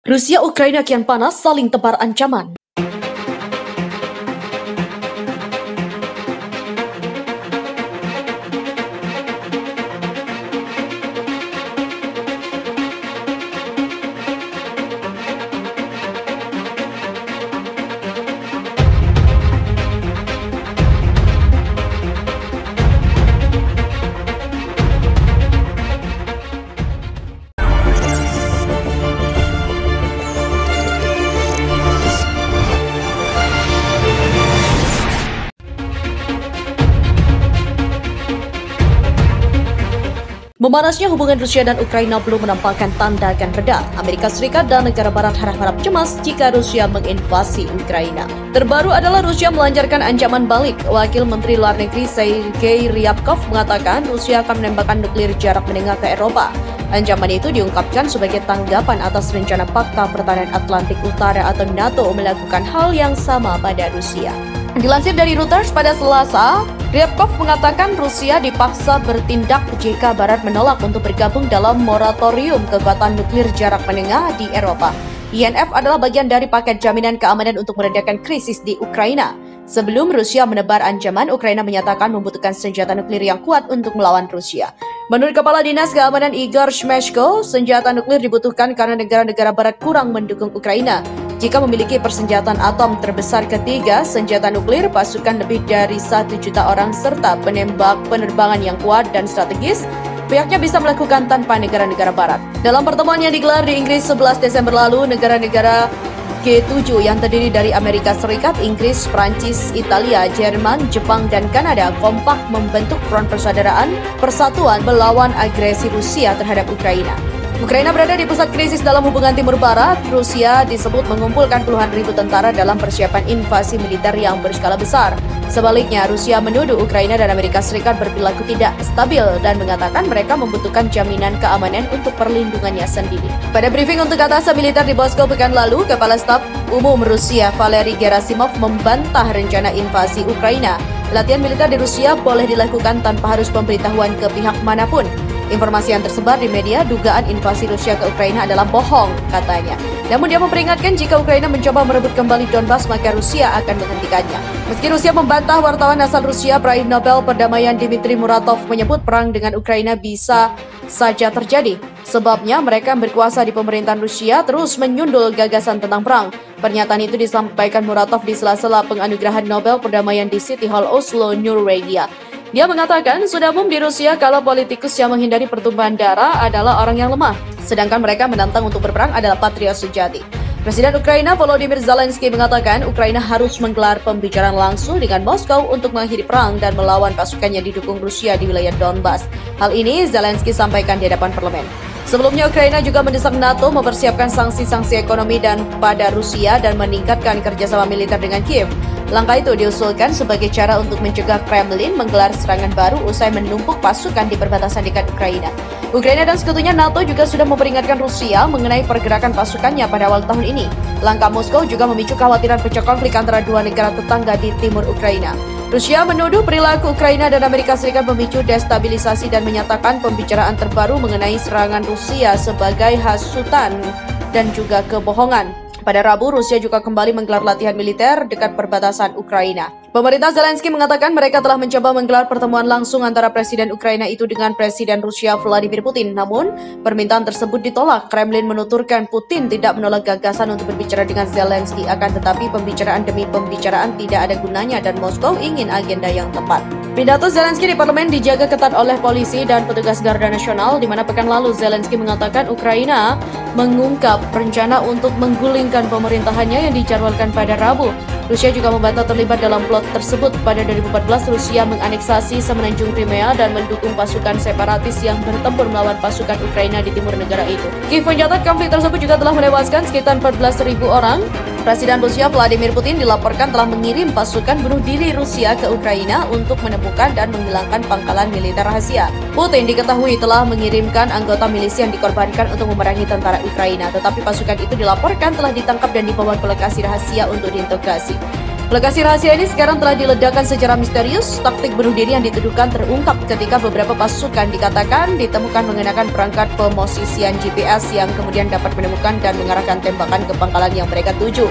Rusia Ukraina kian panas saling tebar ancaman. Memanasnya hubungan Rusia dan Ukraina belum menampakkan tanda akan reda. Amerika Serikat dan negara barat harap-harap cemas jika Rusia menginvasi Ukraina. Terbaru adalah Rusia melancarkan ancaman balik. Wakil Menteri Luar Negeri Sergei Ryabkov mengatakan Rusia akan menembakkan nuklir jarak menengah ke Eropa. Ancaman itu diungkapkan sebagai tanggapan atas rencana Pakta Pertahanan Atlantik Utara atau NATO melakukan hal yang sama pada Rusia. Dilansir dari Reuters pada Selasa, Ryabkov mengatakan Rusia dipaksa bertindak jika Barat menolak untuk bergabung dalam moratorium kekuatan nuklir jarak menengah di Eropa. INF adalah bagian dari paket jaminan keamanan untuk meredakan krisis di Ukraina. Sebelum Rusia menebar ancaman, Ukraina menyatakan membutuhkan senjata nuklir yang kuat untuk melawan Rusia. Menurut Kepala Dinas Keamanan Igor Shmeshko, senjata nuklir dibutuhkan karena negara-negara Barat kurang mendukung Ukraina. Jika memiliki persenjataan atom terbesar ketiga, senjata nuklir, pasukan lebih dari 1 juta orang, serta penembak penerbangan yang kuat dan strategis, pihaknya bisa melakukan tanpa negara-negara Barat. Dalam pertemuan yang digelar di Inggris 11 Desember lalu, negara-negara G7 yang terdiri dari Amerika Serikat, Inggris, Prancis, Italia, Jerman, Jepang, dan Kanada kompak membentuk front persaudaraan persatuan melawan agresi Rusia terhadap Ukraina. Ukraina berada di pusat krisis dalam hubungan Timur Barat. Rusia disebut mengumpulkan puluhan ribu tentara dalam persiapan invasi militer yang berskala besar. Sebaliknya, Rusia menuduh Ukraina dan Amerika Serikat berperilaku tidak stabil dan mengatakan mereka membutuhkan jaminan keamanan untuk perlindungannya sendiri. Pada briefing untuk atasan militer di Moskow pekan lalu, Kepala Staf Umum Rusia Valery Gerasimov membantah rencana invasi Ukraina. Latihan militer di Rusia boleh dilakukan tanpa harus pemberitahuan ke pihak manapun. Informasi yang tersebar di media dugaan invasi Rusia ke Ukraina adalah bohong, katanya. Namun dia memperingatkan jika Ukraina mencoba merebut kembali Donbas, maka Rusia akan menghentikannya. Meski Rusia membantah, wartawan asal Rusia peraih Nobel Perdamaian Dmitry Muratov menyebut perang dengan Ukraina bisa saja terjadi. Sebabnya mereka yang berkuasa di pemerintahan Rusia terus menyundul gagasan tentang perang. Pernyataan itu disampaikan Muratov di sela-sela penganugerahan Nobel Perdamaian di City Hall Oslo, Norwegia. Dia mengatakan sudah umum di Rusia kalau politikus yang menghindari pertumpahan darah adalah orang yang lemah, sedangkan mereka menantang untuk berperang adalah patriot sejati. Presiden Ukraina Volodymyr Zelensky mengatakan Ukraina harus menggelar pembicaraan langsung dengan Moskow untuk mengakhiri perang dan melawan pasukan yang didukung Rusia di wilayah Donbas. Hal ini Zelensky sampaikan di hadapan parlemen. Sebelumnya, Ukraina juga mendesak NATO mempersiapkan sanksi-sanksi ekonomi dan pada Rusia dan meningkatkan kerjasama militer dengan Kiev. Langkah itu diusulkan sebagai cara untuk mencegah Kremlin menggelar serangan baru usai menumpuk pasukan di perbatasan dekat Ukraina. Ukraina dan sekutunya NATO juga sudah memperingatkan Rusia mengenai pergerakan pasukannya pada awal tahun ini. Langkah Moskow juga memicu kekhawatiran pecah konflik antara dua negara tetangga di timur Ukraina. Rusia menuduh perilaku Ukraina dan Amerika Serikat memicu destabilisasi dan menyatakan pembicaraan terbaru mengenai serangan Rusia sebagai hasutan dan juga kebohongan. Pada Rabu, Rusia juga kembali menggelar latihan militer dekat perbatasan Ukraina. Pemerintah Zelensky mengatakan mereka telah mencoba menggelar pertemuan langsung antara Presiden Ukraina itu dengan Presiden Rusia Vladimir Putin. Namun, permintaan tersebut ditolak. Kremlin menuturkan Putin tidak menolak gagasan untuk berbicara dengan Zelensky, akan tetapi pembicaraan demi pembicaraan tidak ada gunanya dan Moskow ingin agenda yang tepat. Pidato Zelensky di parlemen dijaga ketat oleh polisi dan petugas Garda Nasional, di mana pekan lalu Zelensky mengatakan Ukraina mengungkap rencana untuk menggulingkan pemerintahannya yang dijadwalkan pada Rabu. Rusia juga membantah terlibat dalam plot tersebut. Pada 2014, Rusia menganeksasi semenanjung Crimea dan mendukung pasukan separatis yang bertempur melawan pasukan Ukraina di timur negara itu. Kiev mencatat konflik tersebut juga telah menewaskan sekitar 14.000 orang. Presiden Rusia Vladimir Putin dilaporkan telah mengirim pasukan bunuh diri Rusia ke Ukraina untuk menemukan dan menghilangkan pangkalan militer rahasia. Putin diketahui telah mengirimkan anggota milisi yang dikorbankan untuk memerangi tentara Ukraina, tetapi pasukan itu dilaporkan telah ditangkap dan dibawa ke lokasi rahasia untuk diintegrasi. Lokasi rahasia ini sekarang telah diledakkan secara misterius. Taktik bunuh diri yang dituduhkan terungkap ketika beberapa pasukan dikatakan ditemukan mengenakan perangkat pemosisian GPS yang kemudian dapat menemukan dan mengarahkan tembakan ke pangkalan yang mereka tuju.